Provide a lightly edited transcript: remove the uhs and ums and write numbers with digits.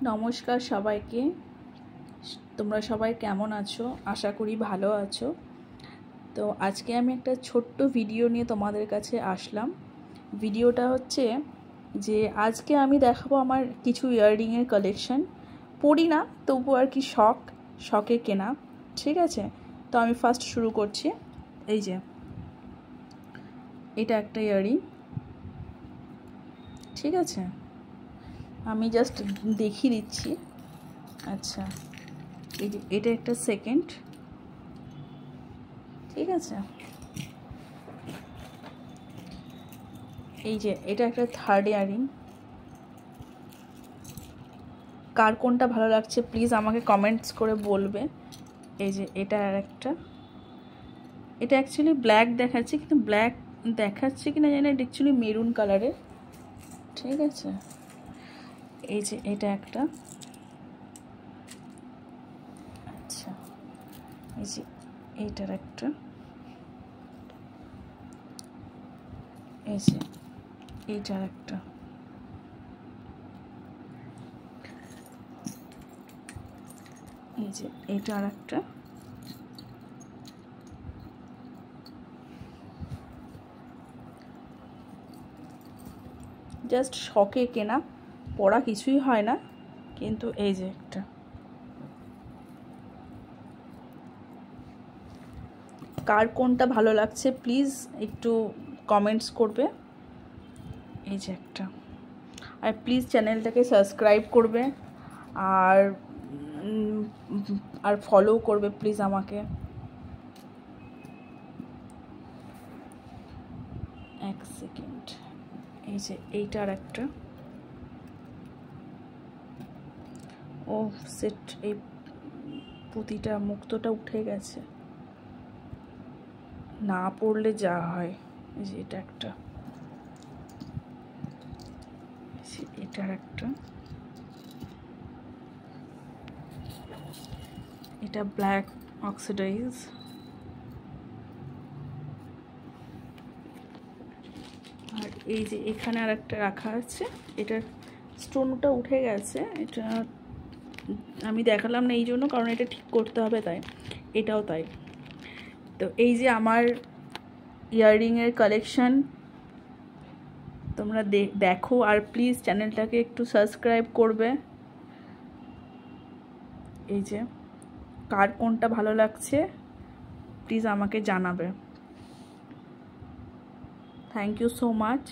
নমস্কার সবাইকে। তোমরা সবাই কেমন আছো? আশা করি ভালো আছো। তো আজকে আমি একটা ছোট্ট ভিডিও নিয়ে তোমাদের কাছে আসলাম। ভিডিওটা হচ্ছে যে আজকে আমি দেখাবো আমার কিছু ইয়াররিংয়ের কালেকশন। পরি না, তবু আর কি শখে কেনা, ঠিক আছে? তো আমি ফার্স্ট শুরু করছি। এই যে এটা একটা ইয়াররিং, ঠিক আছে? আমি জাস্ট দেখিয়ে দিচ্ছি। আচ্ছা, এই যে এটা একটা সেকেন্ড, ঠিক আছে? এই যে এটা একটা থার্ড ইয়ারিং। কার কোনটা ভালো লাগছে প্লিজ আমাকে কমেন্টস করে বলবে। এই যে এটা আর একটা, এটা অ্যাকচুয়ালি ব্ল্যাক দেখাচ্ছে, কিন্তু ব্ল্যাক দেখাচ্ছে কিনা জানি না, এটা অ্যাকচুয়ালি মেরুন কালারের, ঠিক আছে? এই যে এটা একটা, আচ্ছা এই যে এইটার একটা, এই যে এইটার একটা, এই যে এইটা আর একটা, জাস্ট শখে কেনা, পড়া কিছুই হয় না, কিন্তু এই যে একটা। কার কোনটা ভালো লাগছে প্লিজ একটু কমেন্টস করবে। এই যে একটা, আর প্লিজ চ্যানেলটাকে সাবস্ক্রাইব করবে আর আর ফলো করবে প্লিজ আমাকে। এক সেকেন্ড, এই যে এইটার একটা, ও সেট, এই পুঁতিটা মুক্তটা উঠে গেছে, না পড়লে যা হয়। এই যে এটা একটা, এটার একটা, এটা ব্ল্যাক অক্সিডাইজ, আর এই যে এখানে আর একটা রাখা আছে, এটার স্টোনটা উঠে গেছে, এটা আমি দেখালাম না এই জন্য, কারণ এটা ঠিক করতে হবে তাই। এটাও তাই। তো এই যে আমার ইয়াররিংয়ের কালেকশন, তোমরা দেখো আর প্লিজ চ্যানেলটাকে একটু সাবস্ক্রাইব করবে। এই যে কার কোনটা ভালো লাগছে প্লিজ আমাকে জানাবে। Thank you so much.